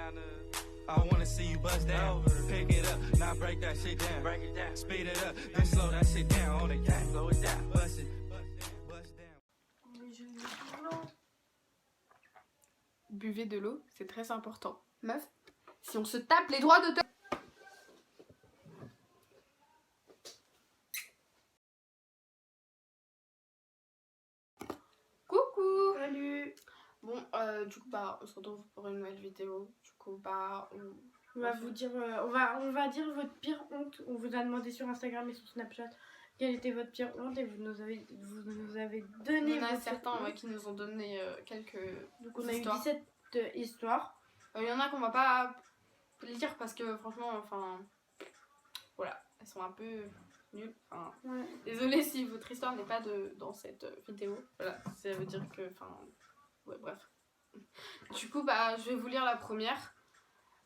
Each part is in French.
I wanna see you bust down, pick it up, now break that shit down, break it down, speed it up, then slow that shit down, on the gang, slow it down, bust it, bust down. Buvez de l'eau, c'est très important. Meuf, si on se tape les droits d'auteur. Coucou. Salut. Bon, du coup, on se retrouve pour une nouvelle vidéo. Du coup, on va vous dire, on va dire votre pire honte. On vous a demandé sur Instagram et sur Snapchat quelle était votre pire honte et vous nous avez donné. Il y en a certains qui nous ont donné quelques. Donc on a histoires. eu 17 histoires. Il y en a qu'on va pas lire parce que franchement, enfin, voilà, elles sont un peu nulles. Enfin, Ouais. désolée si votre histoire n'est pas dans cette vidéo. Voilà, ça veut dire que, enfin, ouais, bref. Du coup, je vais vous lire la première.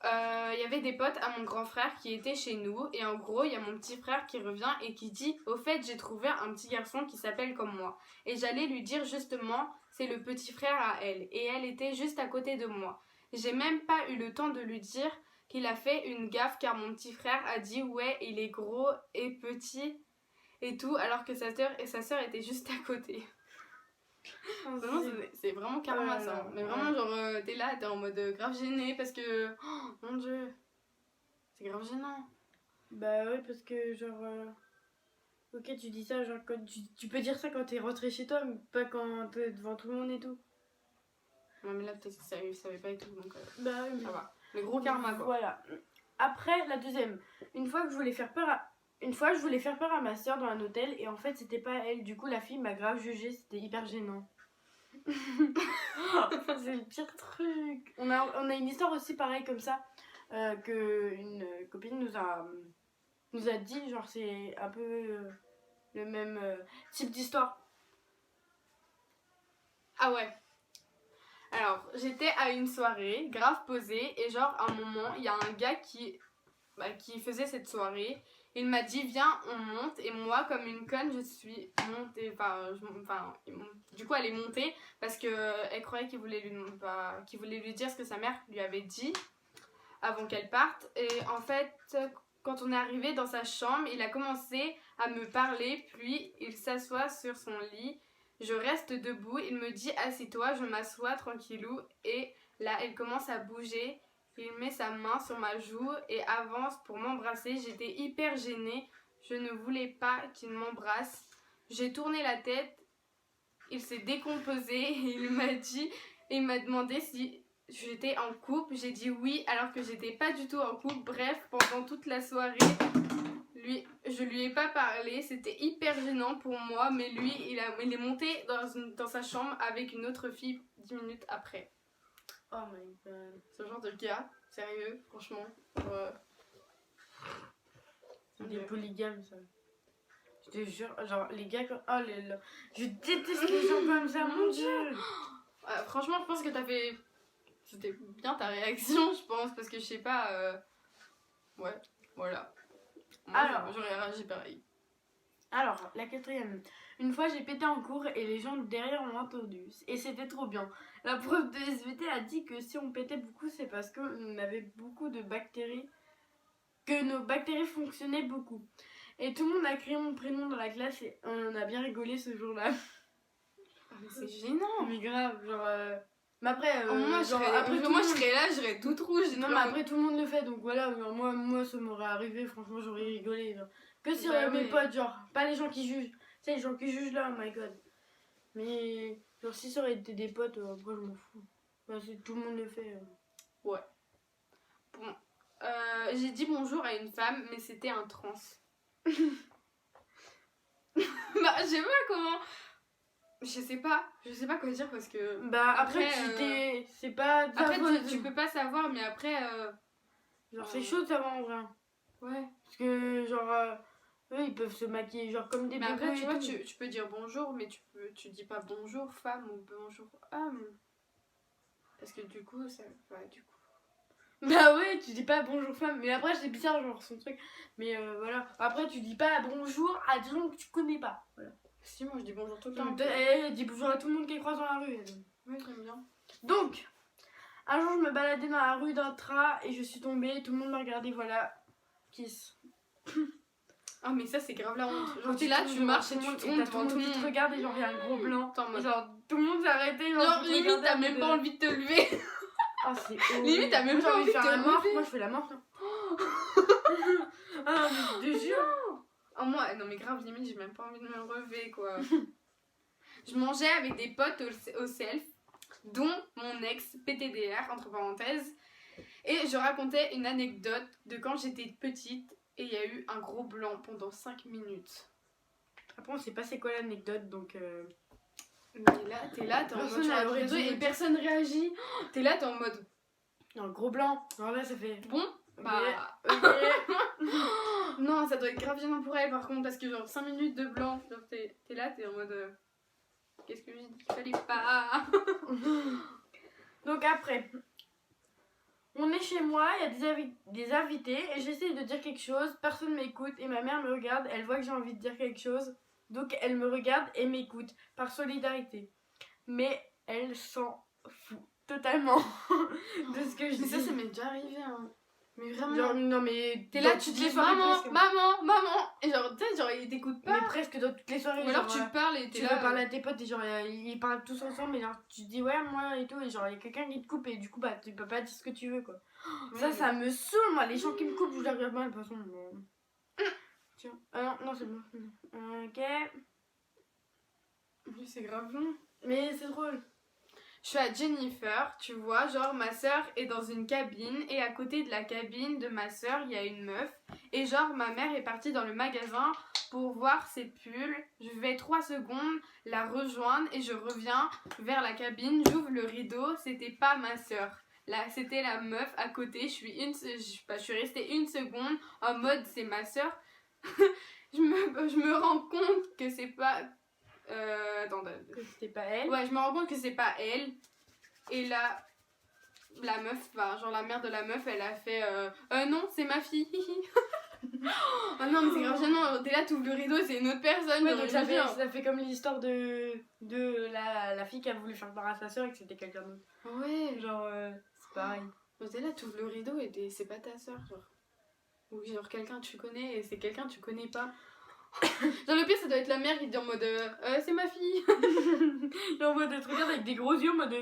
Il y avait des potes à mon grand frère qui étaient chez nous et en gros il y a mon petit frère qui revient et qui dit au fait j'ai trouvé un petit garçon qui s'appelle comme moi et j'allais lui dire justement c'est le petit frère à elle et elle était juste à côté de moi. J'ai même pas eu le temps de lui dire qu'il a fait une gaffe car mon petit frère a dit ouais il est gros et petit et tout alors que sa sœur étaient juste à côté. Vraiment, c'est vraiment carrément ça. Mais vraiment, genre, t'es là, t'es en mode grave gêné parce que. Oh mon dieu! C'est grave gênant. Bah ouais, parce que genre. Ok, tu dis ça, genre, quand tu peux dire ça quand t'es rentré chez toi, mais pas quand t'es devant tout le monde et tout. Non, mais là, peut-être que ça savait pas et tout, donc. Bah oui, mais. Ça va. Le gros karma, quoi. Voilà. Après, la deuxième. Une fois, je voulais faire peur à ma soeur dans un hôtel et en fait, c'était pas elle. Du coup, la fille m'a grave jugée, c'était hyper gênant. C'est le pire truc. On a une histoire aussi pareille comme ça que une copine nous a dit, genre c'est un peu le même type d'histoire. Ah ouais. Alors, j'étais à une soirée, grave posée, et genre, à un moment, il y a un gars qui faisait cette soirée. Il m'a dit, viens, on monte, et moi, comme une conne, je suis montée, du coup, elle est montée, parce qu'elle croyait qu'il voulait lui dire ce que sa mère lui avait dit, avant qu'elle parte, et en fait, quand on est arrivé dans sa chambre, il a commencé à me parler, puis il s'assoit sur son lit. Je reste debout, il me dit assieds-toi, je m'assois tranquillou et là il commence à bouger, il met sa main sur ma joue et avance pour m'embrasser, j'étais hyper gênée, je ne voulais pas qu'il m'embrasse, j'ai tourné la tête, il s'est décomposé et il m'a demandé si j'étais en couple, j'ai dit oui alors que j'étais pas du tout en couple, bref pendant toute la soirée. Je lui ai pas parlé, c'était hyper gênant pour moi, mais lui, il est monté dans sa chambre avec une autre fille 10 minutes après. Oh my god. Ce genre de gars, sérieux, franchement. C'est des polygames, ça. Je te jure, genre les gars, oh là là. Je déteste les gens comme ça, mon dieu. Franchement, je pense que t'as fait. C'était bien ta réaction, je pense, parce que je sais pas. Ouais, voilà. Alors, j'aurais réagi pareil. Alors, la quatrième. Une fois, j'ai pété en cours et les gens derrière m'ont entendu. Et c'était trop bien. La prof de SVT a dit que si on pétait beaucoup, c'est parce qu'on avait beaucoup de bactéries. Que nos bactéries fonctionnaient beaucoup. Et tout le monde a crié mon prénom dans la classe et on a bien rigolé ce jour-là. Mais c'est gênant. Mais grave, genre... Mais après, moi, je serais là, je serais toute rouge. Non, mais après, tout le monde le fait, donc voilà. Genre, moi, ça m'aurait arrivé, franchement, j'aurais rigolé. Genre. Que si mes potes, genre, pas les gens qui jugent. Tu sais, les gens qui jugent là, oh my god. Mais, genre, si ça aurait été des potes, après, je m'en fous. Parce que tout le monde le fait. Ouais. Bon. J'ai dit bonjour à une femme, mais c'était un trans. Je sais pas comment. Je sais pas quoi dire parce que. Après c'est pas. Après, tu peux pas savoir, mais après. Genre, c'est chaud de savoir en vrai. Ouais. Parce que, genre, eux, ils peuvent se maquiller, genre, comme des bébés. Mais après, tu vois, tu peux dire bonjour, mais tu dis pas bonjour femme ou bonjour homme. Parce que du coup, ça. Ouais, du coup. Bah ouais, tu dis pas bonjour femme, mais après, c'est bizarre, genre, son truc. Mais voilà. Après, tu dis pas bonjour à des gens que tu connais pas. Voilà. Si, moi je dis bonjour tout le temps. Elle dit bonjour à tout le monde qui croise dans la rue. Oui, j'aime bien. Donc, Un jour, je me baladais dans la rue d'Intra et je suis tombée. Tout le monde m'a regardé, voilà. Kiss. Ah, mais ça, c'est grave la honte. Genre, Quand t'es là, tu tombes marches et devant tu tout le tombes monde, devant tout le qui te monde. regarde et genre, il y a un gros blanc. T'es en mode- Et genre, tout le monde s'est arrêté. Genre, qui te limite, regardait t'as en même mode, pas envie de te lever. Ah, c'est horrible. Limite, t'as même Moi, j'ai pas envie de faire envie de la te mort. relever. Moi, je fais la mort. Là. Ah, mais je te jure. Oh, moi, non, mais grave, limite, j'ai même pas envie de me relever, quoi. Je mangeais avec des potes au self, dont mon ex PTDR, entre parenthèses. Et je racontais une anecdote de quand j'étais petite et il y a eu un gros blanc pendant 5 minutes. Après, on sait pas c'est quoi l'anecdote, donc. Mais là, t'es en mode Personne sur la n'aurait réseau dû et le personne réagit. T'es là, t'es en mode Un gros blanc. Alors là, ça fait. bon, bah. Ok. Non, ça doit être grave gênant pour elle par contre, parce que genre 5 minutes de blanc, genre t'es là, t'es en mode. Qu'est-ce que j'ai dit qu'il fallait pas. Donc après, on est chez moi, il y a des invités et j'essaie de dire quelque chose, personne m'écoute et ma mère me regarde, elle voit que j'ai envie de dire quelque chose, donc elle me regarde et m'écoute par solidarité. Mais elle s'en fout totalement de ce que je Mais dis. ça m'est déjà arrivé, hein. Mais vraiment. Genre, non mais T'es là, dans tu toutes dis les soirées maman, presque. maman. Et genre, tu sais, genre, ils t'écoutent pas. Mais presque dans toutes les soirées. Ou alors genre, tu parles et t'es tu là. veux parler à tes potes et genre ils parlent tous ensemble et genre tu te dis ouais moi et tout et genre il y a quelqu'un qui te coupe et du coup bah tu peux pas dire ce que tu veux quoi. Ça me saoule moi les gens qui me coupent je les regarde mal de toute façon. Tiens. Ah non c'est bon. Ok. Oui, c'est grave long. Mais c'est drôle. Je suis à Jennifer, tu vois, genre ma soeur est dans une cabine et à côté de la cabine de ma soeur, il y a une meuf. Et genre ma mère est partie dans le magasin pour voir ses pulls. Je vais 3 secondes la rejoindre et je reviens vers la cabine. J'ouvre le rideau, c'était pas ma soeur. Là, c'était la meuf à côté. Je suis restée 1 seconde en mode c'est ma soeur. je me rends compte que c'est pas... attends, Que c'était pas elle. ouais, je me rends compte que c'est pas elle. Et là, la meuf, enfin, genre la mère de la meuf, elle a fait non, c'est ma fille. Ah non, mais c'est grave gênant. T'es là, t'ouvres le rideau, c'est une autre personne. Ouais, genre, donc je veux dire. ça fait comme l'histoire de la fille qui a voulu faire part à sa soeur et que c'était quelqu'un d'autre. Ouais, Genre c'est pareil. genre, t'es là, t'ouvres le rideau et c'est pas ta soeur, genre. Ou genre quelqu'un que tu connais et c'est quelqu'un que tu connais pas. Genre le pire, ça doit être la mère qui dit en mode c'est ma fille. Il envoie des trucs avec des gros yeux en mode.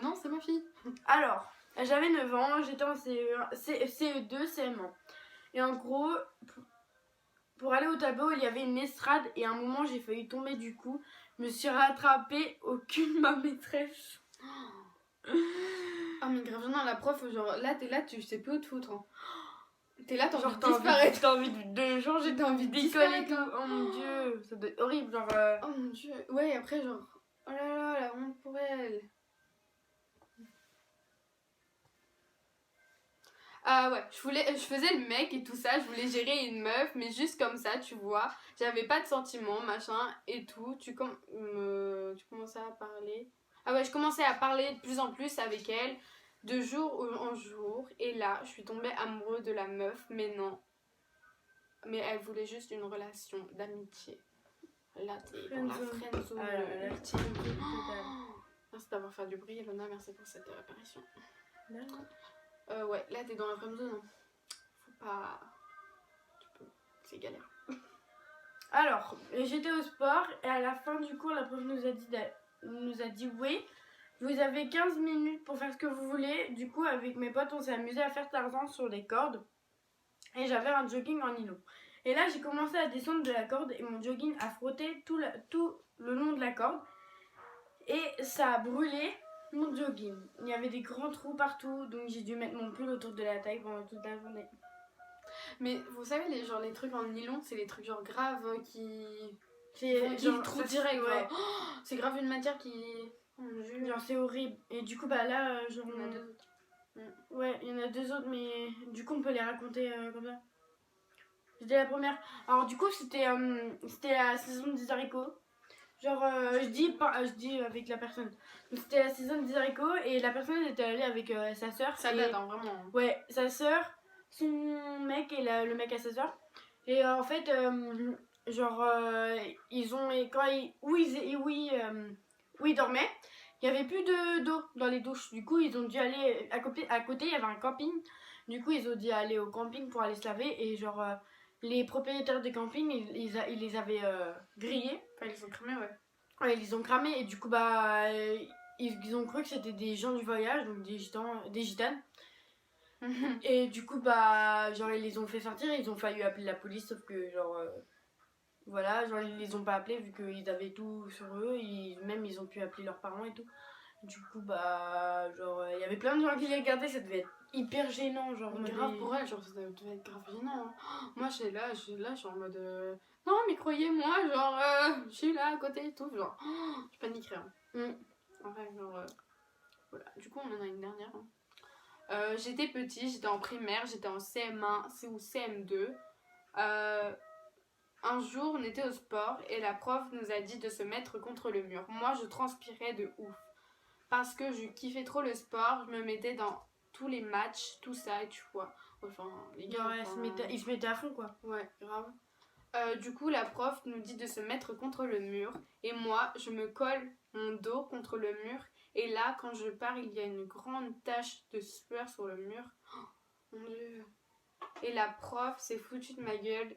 Non, c'est ma fille. Alors, j'avais 9 ans, j'étais en CE2, CM1. Et en gros, pour aller au tableau, il y avait une estrade et à un moment, j'ai failli tomber du coup. Je me suis rattrapée, aucune ma maîtresse. Ah, mais grave gênant, la prof, genre là, t'es là, tu sais plus où te foutre. Hein. T'es là, t'as envie Genre, de disparaître. t'as envie de changer, T'as envie de d'école et disparaître. tout. Oh mon dieu, ça doit être horrible. Genre, Oh mon dieu. Ouais, après, genre, oh là là, la honte pour elle. Ah ouais, je faisais le mec et tout ça, je voulais gérer une meuf, mais juste comme ça, tu vois. J'avais pas de sentiments, machin, et tout. Tu commençais à parler. Ah ouais, je commençais à parler de plus en plus avec elle, de jour en jour. Et là, je suis tombée amoureuse de la meuf, mais non. Mais elle voulait juste une relation d'amitié. Là, t'es dans la Friendzone. friendzone Ah là là. ultime. Merci d'avoir fait du bruit, Elona, merci pour cette apparition. Ouais, là t'es dans la friendzone. Hein. Faut pas. Tu peux. C'est galère. Alors, j'étais au sport et à la fin du cours, la prof nous a dit oui, vous avez 15 minutes pour faire ce que vous voulez. Du coup, avec mes potes, on s'est amusé à faire Tarzan sur des cordes et j'avais un jogging en nylon. Et là, j'ai commencé à descendre de la corde et mon jogging a frotté tout le long de la corde et ça a brûlé mon jogging. Il y avait des grands trous partout, donc j'ai dû mettre mon pull autour de la taille pendant toute la journée. Mais vous savez, les trucs en nylon, c'est les trucs genre graves qui. C'est Qui trop direct, ouais. ouais. Oh, c'est grave une matière qui. Oh mon dieu. Genre c'est horrible. Et du coup bah là genre Il y en a 2 autres. ouais il y en a 2 autres mais du coup on peut les raconter comme ça. C'était la première. Alors du coup c'était la saison des haricots. Genre je dis avec la personne. Donc, c'était la saison des haricots et la personne elle était allée avec sa soeur. Ça date, hein, vraiment. Ouais, sa soeur, son mec et le mec à sa soeur. Et en fait, genre, ils ont. Où ils dormaient, il y avait plus d'eau dans les douches. Du coup, ils ont dû aller à côté, il y avait un camping. Du coup, ils ont dû aller au camping pour aller se laver et genre les propriétaires des campings, ils les avaient grillés. Enfin, ils sont cramés, ouais. Ouais, ils les ont cramés et du coup bah ils ont cru que c'était des gens du voyage, donc des gitanes. Et du coup bah genre ils les ont fait sortir, ils ont failli appeler la police sauf que genre voilà, genre ils les ont pas appelés vu qu'ils avaient tout sur eux, même ils ont pu appeler leurs parents et tout. Du coup bah genre il y avait plein de gens qui les regardaient, ça devait être hyper gênant genre. Mais grave pour elle, genre ça devait être grave gênant. Hein. Oh, moi je suis là, je suis en mode non mais croyez-moi, genre je suis là à côté et tout, genre je paniquerais. Hein. Enfin genre voilà, du coup on en a une dernière. Hein. J'étais petit, j'étais en primaire, j'étais en CM1 ou CM2. Un jour on était au sport et la prof nous a dit de se mettre contre le mur. Moi je transpirais de ouf. Parce que je kiffais trop le sport, je me mettais dans tous les matchs, tout ça, et tu vois. Enfin, les gars. Ouais, ils se mettaient à fond quoi. Ouais, grave. Du coup, la prof nous dit de se mettre contre le mur. Et moi, je me colle mon dos contre le mur. Et là, quand je pars, il y a une grande tache de sueur sur le mur. Oh, mon Dieu. Et la prof s'est foutue de ma gueule.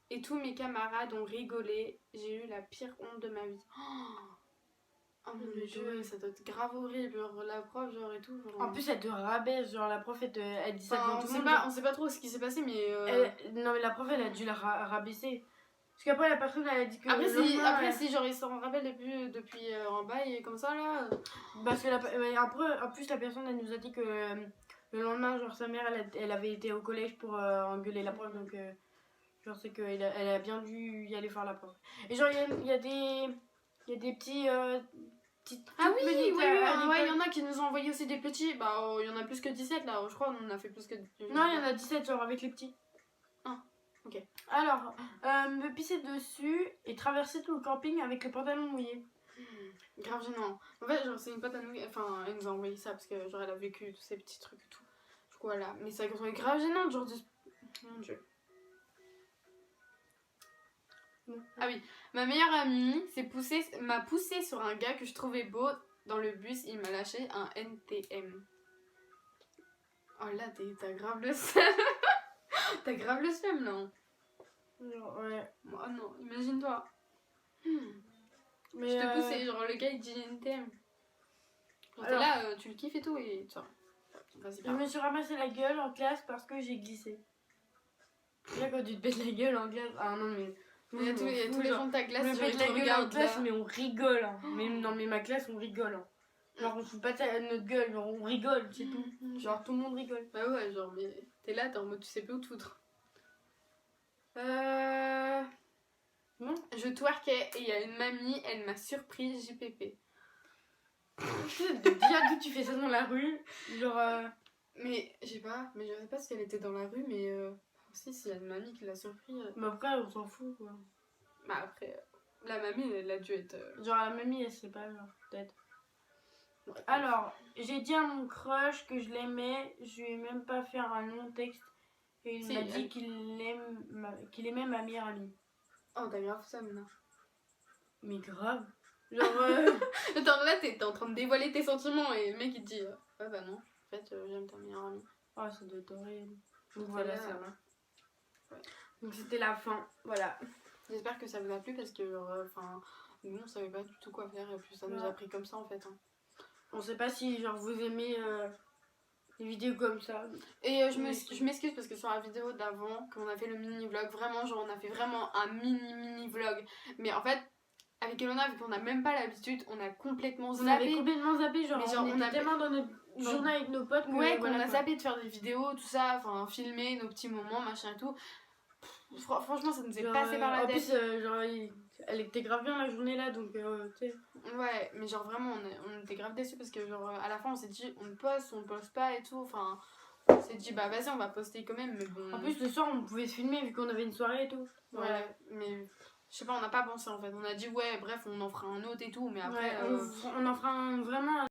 Et tous mes camarades ont rigolé. J'ai eu la pire honte de ma vie. Oh mon Dieu, ça doit être grave horrible, genre la prof, genre et tout. Genre... En plus, elle te rabaisse, genre la prof, elle dit ça devant tout le monde. On sait pas trop ce qui s'est passé, mais. Non, mais la prof, elle a dû la rabaisser. Parce qu'après, la personne, elle a dit que. Après, si genre ils s'en rappellent depuis en bas et comme ça là. Parce que après, en plus, la personne, elle nous a dit que le lendemain, genre sa mère, elle avait été au collège pour engueuler la prof, donc. Genre, c'est qu'elle a bien dû y aller faire la prof. Et genre, il y a des petits. Ah oui, oui, il y en a qui nous ont envoyé aussi des petits. Bah, il y en a plus que 17 là, je crois, on en a fait plus que. Non, il y en a 17, genre avec les petits. Ah, ok. Alors, me pisser dessus et traverser tout le camping avec le pantalon mouillé. Grave gênant. En fait, genre, c'est une pote à nous, enfin, elle nous a envoyé ça parce que, genre, elle a vécu tous ces petits trucs et tout. Du coup, voilà. Mais c'est grave gênant, genre, mon Dieu. Ah oui, ma meilleure amie m'a poussé sur un gars que je trouvais beau dans le bus, il m'a lâché un NTM. Oh là, t'as grave le seum. T'as grave le seum, non? Ouais. Oh non, imagine-toi. Mais je te poussais, genre le gars il dit NTM. Genre t'es là, tu le kiffes et tout et ça. Je me suis ramassé la gueule en classe parce que j'ai glissé. Là quand tu te pètes la gueule en classe, ah non mais... Il y a tous les gens de ta classe qui te la gueule en classe, là. mais on rigole. Hein. Mais ma classe, on rigole. Hein. Genre, on fout pas notre gueule, genre, on rigole, c'est tout. Genre, tout le monde rigole. Bah ouais, genre, mais t'es là, t'es en mode tu sais plus où te foutre. Non. Je twerkais et il y a une mamie, elle m'a surprise JPP. Déjà que tu fais ça dans la rue, genre... Mais, je sais pas si elle était dans la rue, mais... aussi, s'il y a une mamie qui l'a surpris... Mais après, on s'en fout, quoi. Bah après, la mamie, elle a dû être... Genre, la mamie, elle sait pas, genre, peut-être. Ouais. Alors, j'ai dit à mon crush que je l'aimais, je lui ai même pas fait un long texte. Et il m'a dit qu'il aimait ma meilleure amie. Oh, t'as grave ça, maintenant. Mais grave. Genre... Attends, là, t'es en train de dévoiler tes sentiments et le mec, il te dit... Ah bah non, en fait, j'aime ta meilleure amie. Oh, ça doit être horrible. Donc voilà, ça va. Ouais. Donc c'était la fin, voilà. J'espère que ça vous a plu parce que nous on savait pas du tout quoi faire et puis ça nous a pris comme ça en fait. Hein. On sait pas si genre vous aimez les vidéos comme ça. Et je m'excuse parce que sur la vidéo d'avant quand on a fait le mini vlog, vraiment genre on a fait vraiment un mini vlog. Mais en fait avec Elona vu qu'on a même pas l'habitude, on a complètement zappé. On avait complètement zappé, genre, on était tellement dans notre journée avec nos potes. Ouais, qu'on a zappé de faire des vidéos, tout ça, enfin filmer nos petits moments, machin et tout. Franchement, ça nous est passé par la tête. En plus, genre, elle était grave bien la journée là, donc tu sais. Ouais, mais genre vraiment, on était grave déçus parce que genre à la fin on s'est dit on poste pas et tout. Enfin, on s'est dit bah vas-y, on va poster quand même, mais bon. En plus, le soir on pouvait se filmer vu qu'on avait une soirée et tout. Ouais, mais je sais pas, on n'a pas pensé en fait. On a dit ouais, bref, on en fera un autre et tout, mais après. Ouais, on en fera vraiment